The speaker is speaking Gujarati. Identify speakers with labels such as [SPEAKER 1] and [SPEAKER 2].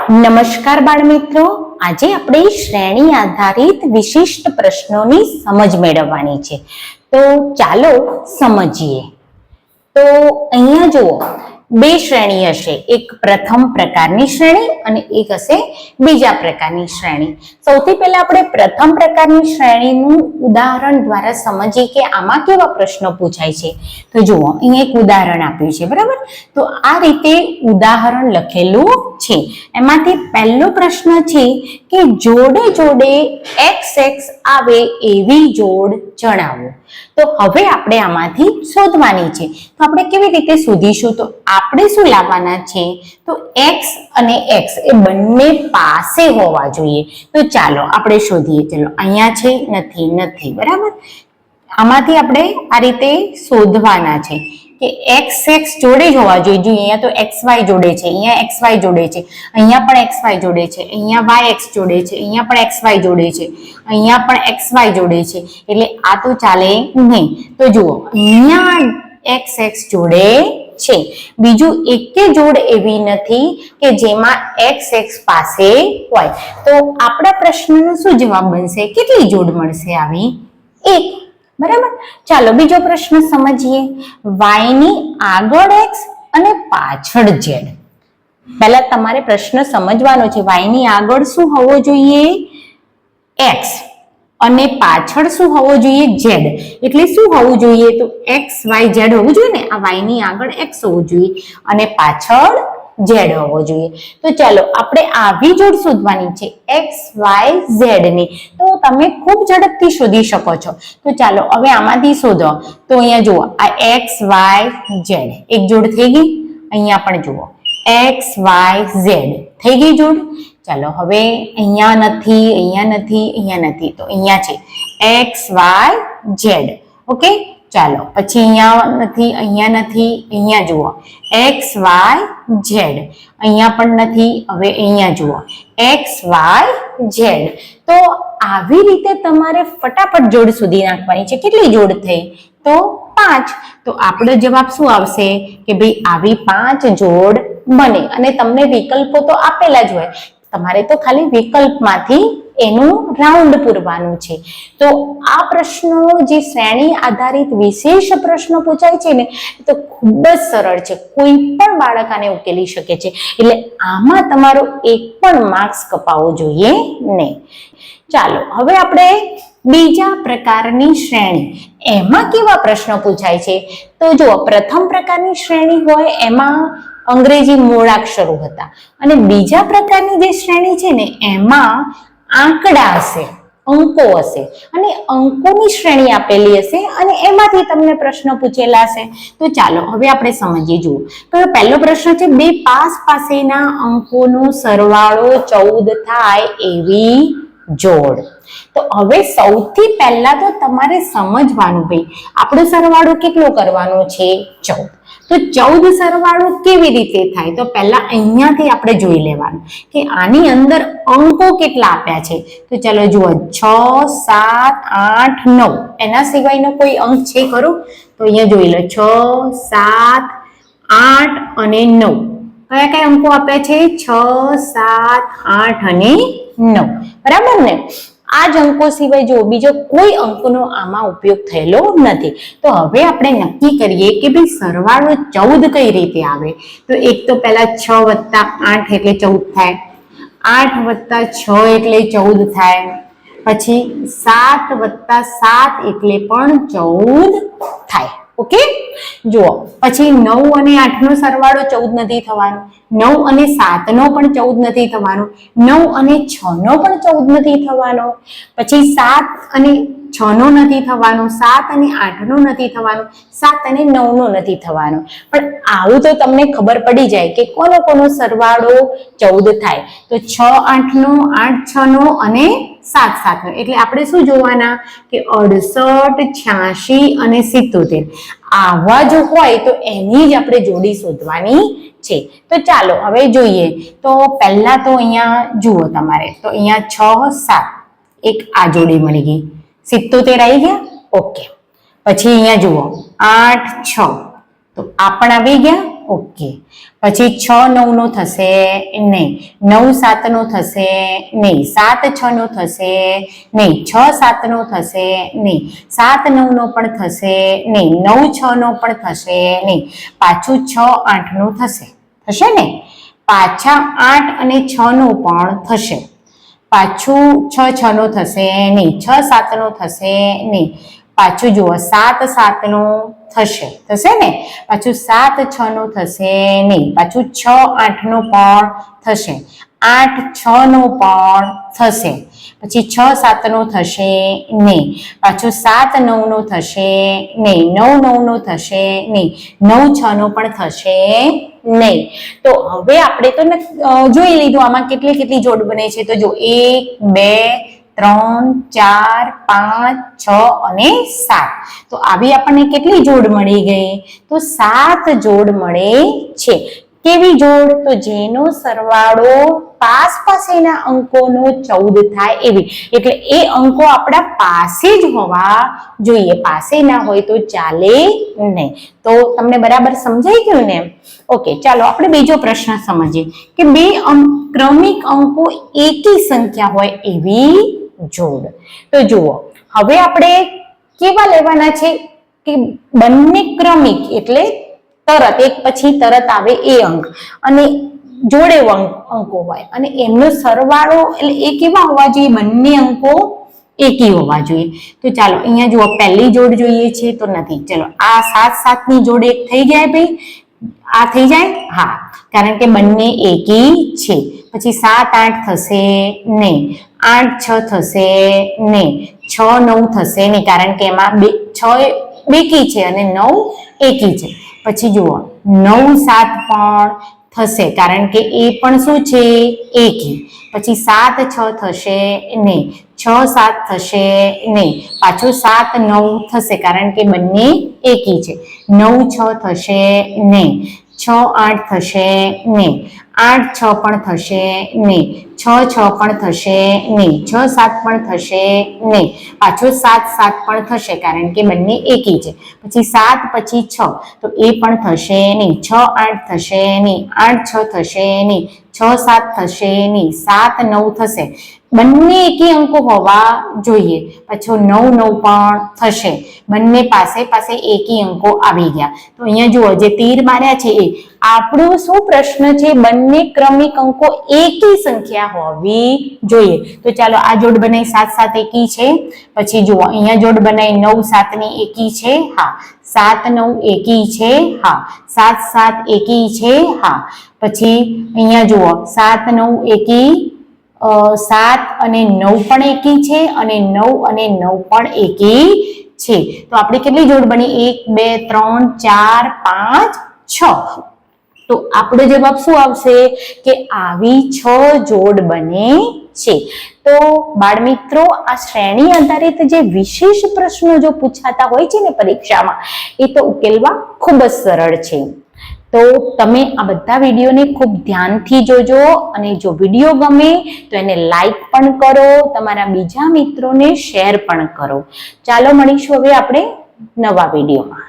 [SPEAKER 1] નમસ્કાર બાળ મિત્રો, આજે આપણે શ્રેણી આધારિત વિશિષ્ટ પ્રશ્નોની સમજ મેળવવાની છે. તો ચાલો સમજીએ. તો અહીંયા જુઓ, બે શ્રેણી હશે, એક પ્રથમ પ્રકારની શ્રેણી અને એક હશે બીજા પ્રકારની શ્રેણી. સૌથી પહેલા આપણે પ્રથમ પ્રકારની શ્રેણીનું ઉદાહરણ દ્વારા સમજીએ કે આમાં કેવા પ્રશ્નો પૂછાય છે. તો જુઓ, અહીંયા એક ઉદાહરણ આપ્યું છે, બરાબર. તો આ રીતે ઉદાહરણ લખેલું છે. એમાંથી પહેલો પ્રશ્ન છે કે જોડે જોડે XX આવે એવી જોડ જણાવો. તો હવે આપણે આમાંથી શોધવાની છે. તો આપણે કેવી રીતે શોધીશું? તો આપણે શું લાવવાના છે? તો X અને X એ બંને પાસે હોવા જોઈએ. તો ચાલો આપણે શોધીએ. ચલો, અહીંયા છે, નથી, નથી, બરાબર. આમાંથી આપણે આ રીતે શોધવાના છે કે XX જોડે જ હોવા જોઈએ. જો અહીંયા તો XY જોડે છે, અહીંયા XY જોડે છે, અહીંયા પણ XY જોડે છે, અહીંયા YX જોડે છે, અહીંયા પણ XY જોડે છે, અહીંયા પણ XY જોડે છે. એટલે આ તો ચાલે નહીં. તો જુઓ, અહીંયા XX જોડે છે. બીજું એકે જોડ એવી નથી કે જેમાં XX પાસે હોય. તો આપણા પ્રશ્નનો શું જવાબ બનશે? કેટલી જોડ મળશે આવી? એક. બરાબર. ચાલો બીજો પ્રશ્ન સમજીએ. Y ની આગળ X અને પાછળ Z. પહેલા તમારે પ્રશ્ન સમજવાનો છે. Y ની આગળ શું હોવો જોઈએ? X. અને પાછળ શું હોવો જોઈએ? Z. એટલે શું હોવું જોઈએ? તો XYZ હોવું જોઈએ ને. આ Y ની આગળ X હોવું જોઈએ અને પાછળ Z હોવો જોઈએ. તો ચાલો આપણે આવી જોડ શોધવાની છે, XYZ ની. તો તમે ખૂબ ઝડપથી શોધી શકો છો. તો ચાલો હવે આમાંથી શોધો. તો અહીંયા જુઓ, આ XYZ એક જોડ થઈ ગઈ. અહીંયા પણ જુઓ, XYZ થઈ ગઈ જોડ. ચાલો હવે અહીંયા નથી, અહીંયા નથી, અહીંયા નથી, તો અહીંયા છે XYZ. ઓકે. ચાલો પછી અહીંયા નથી, અહીંયા નથી, અહીંયા જુઓ XYZ. અહીંયા પણ નથી. હવે અહીંયા જુઓ XYZ. તો આવી રીતે તમારે ફટાફટ જોડ શોધી નાખવાની છે. કેટલી જોડ થઈ? તો 5. તો આપણો જવાબ શું આવશે? કે ભાઈ આવી 5 જોડ બને. અને તમને વિકલ્પો તો આપેલા જ હોય, તમારે તો ખાલી વિકલ્પમાંથી એનું રાઉન્ડ પૂરવાનું છે. તો આ પ્રશ્નો જે શ્રેણી આધારિત વિશેષ પ્રશ્નો પૂછાય છે ને, તો ખૂબ જ સરળ છે. કોઈ પણ બાળક આને ઉકેલી શકે છે. એટલે આમાં તમારો એક પણ માર્ક્સ કપાવવો જોઈએ નહીં. ચાલો હવે આપણે બીજા પ્રકારની શ્રેણી, એમાં કેવા પ્રશ્નો પૂછાય છે? તો જો પ્રથમ પ્રકારની શ્રેણી હોય એમાં અંગ્રેજી મૂળાક્ષરો હતા, અને બીજા પ્રકારની જે શ્રેણી છે ને એમાં આંકડા હશે, અંકો હશે, અને અંકોની શ્રેણી આપેલી હશે અને એમાંથી તમને પ્રશ્ન પૂછેલા હશે. તો ચાલો હવે આપણે સમજીએ. જુઓ, તો પહેલો પ્રશ્ન છે, બે પાસેના અંકોનો સરવાળો 14 થાય એવી જોડ. તો હવે સૌથી પહેલા તો તમારે સમજવાનું, ભાઈ આપણો સરવાળો કેટલો કરવાનો છે? 14. તો 14 સરવાળો કેવી રીતે થાય? તો પહેલા અહીંયાથી આપણે જોઈ લેવાનું કે આની અંદર અંકો કેટલા આપ્યા છે. તો ચાલો જુઓ, 6, 7, 8, 9. એના સિવાયનો કોઈ અંક છે ખરો? તો અહીંયા જોઈ લો, 6, 7, 8 અને 9. કયા કયા અંકો આપ્યા છે? 6, 7, 8 અને 9. બરાબર ને? આ જ અંકો સિવાય જો બીજો કોઈ અંકનો આમાં ઉપયોગ થયેલો નથી. તો હવે આપણે નક્કી કરીએ કે ભાઈ સરવાળો 14 કઈ રીતે આવે. તો એક તો પહેલા 6 + 8 એટલે 14 થાય, 8 + 6 એટલે 14 થાય, પછી 7 + 7 એટલે પણ 14 થાય. ઓકે. જુઓ, પછી 9 અને 8 નો સરવાળો 14 નથી થવાનો, 9 અને 7 નો પણ 14 નથી થવાનો, 9 અને 6 નો પણ 14 નથી થવાનો, પછી 7 અને 6 નો નથી થવાનો, 7 અને 8 નો નથી થવાનો, 7 અને 9 નો નથી થવાનો. પણ આવું તો તમને ખબર પડી જાય કે કોનો કોનો સરવાળો 14 થાય. તો 6 8 નો, 8 6 નો અને 7 7 નો. એટલે આપણે શું જોવાના કે 68 86 અને 77 આવા જો હોય તો એની જ આપણે જોડી શોધવાની છે. તો ચાલો હવે જોઈએ. તો પહેલા તો અહીંયા જુઓ તમારે, તો અહીંયા 6 7 એક આ જોડી મળી ગઈ, 77 આવી ગયા. ઓકે. પછી અહીંયા જુઓ 8 6, તો આ પણ આવી ગયા. ઓકે. પછી 6 9 નો થશે નહીં, 9 7 નો થશે નહીં, 7 6 નો થશે નહીં, 6 7 નો થશે નહીં, 7 9 નો પણ થશે નહીં, 9 6 નો પણ થશે નહીં, પાછું 6 8 નું થશે ને, પાછા 8 અને 6 નું પણ થશે, પાછું 6 6 નો થશે નહીં, 6 7 નો થશે નહીં, પાછું જુઓ 7 7 નો થશે ને, પાછું 7 6 નો થશે નહીં, પાછું 6 8 નો પણ થશે, 8 6 નો પણ થશે, પછી 6 7 નો થશે નહીં, પાછું 7 9 નો થશે નહીં, 9 9 નો થશે નહીં, 9 6 નો પણ થશે નહીં. તો હવે આપણે તો જોઈ લીધું આમાં કેટલી જોડ બને છે. તો જો 1 2 3 4 5 6 અને 7. તો આવી આપણને કેટલી જોડ મળી ગઈ? તો 7 જોડ મળે છે. કેવી જોડ? તો જેનો સરવાળો પાસેના અંકોનો 14 થાય એવી. એટલે એ અંકો આપણા પાસે જ હોવા જોઈએ, પાસે ના હોય તો ચાલે નહીં. તો તમને બરાબર સમજાઈ ગયું ને? ઓકે, ચાલો આપણે બીજો પ્રશ્ન સમજીએ કે બે ક્રમિક અંકો એકી સંખ્યા હોય એવી જોડ. તો જુઓ, હવે આપણે કેવા લેવાના છે કે બંને ક્રમિક એટલે તરત એક પછી તરત આવે એ અંક અને જોડે અંકો હોય અને એમનો સરવાળો એટલે એ કેવા હોવા જોઈએ? બંને અંકો એકી હોવા જોઈએ. તો ચાલો અહીંયા જુઓ, પહેલી જોડ જોઈએ છે તો નથી. ચલો આ 7 7 ની જોડ એક થઈ જાય ભાઈ, આ થઈ જાય? હા, કારણ કે બંને એકી છે. પછી 7 8 થશે નહીં, 8 6 થશે નહીં, 6 9 થશે નહીં, કારણ કે એમાં 6 બેકી છે અને 9 એકી છે. પછી જુઓ 9 7 પણ થશે કારણ કે એ પણ શું છે? એકી. પછી 7 6 થશે નહીં, 6 7 થશે નહીં, પાછું 7 9 થશે કારણ કે બંને એકી છે. 9 6 થશે નહીં, 6 8 થશે નહીં, 8 6 પણ થશે નહીં, 6 6 પણ થશે નહીં, 6 7 પણ થશે નહીં, પાછું 7 7 પણ થશે કારણ કે બંને એકી છે. પછી 7 પછી 6 તો એ પણ થશે નહીં, 6 8 થશે નહીં, 8 6 થશે નહીં, 6 7 થશે નહીં, 7 9 થશે. બંને એકી અંકો હોવા જોઈએ. પછી 9 9 પણ થશે. બંને પાસે એકી અંકો આવી ગયા. તો અહીંયા જુઓ, જે તીર માર્યા છે એ આપણો શું પ્રશ્ન છે? બંને ક્રમિક અંકો એકી સંખ્યા હોવી જોઈએ. તો ચાલો આ જોડ બનાવી 7 7 એકી છે. પછી જુઓ અહીંયા જોડ બનાવી 9 7 ની એકી છે. હા. 7 9 એકી છે. હા. 7 7 એકી છે. હા. પછી અહીંયા જુઓ 7 9 એકી, 7 અને 9 પણ એકી છે અને 9 અને 9 પણ એકી છે. તો આપણે કેટલી જોડ બની? 1 2 3 4 5 6. તો આપણો જવાબ શું આવશે? કે આવી 6 જોડ બને છે. તો બાળ મિત્રો, આ શ્રેણી આધારિત જે વિશેષ પ્રશ્નો જો પૂછાતા હોય છે ને પરીક્ષામાં, એ તો ઉકેલવા ખૂબ જ સરળ છે. તો તમે આ બધા વિડીયોને ખૂબ ધ્યાનથી જોજો અને જો વિડીયો ગમે તો એને લાઈક પણ કરો, તમારા બીજા મિત્રોને શેર પણ કરો. ચાલો મળીશું હવે આપણે નવા વિડીયોમાં.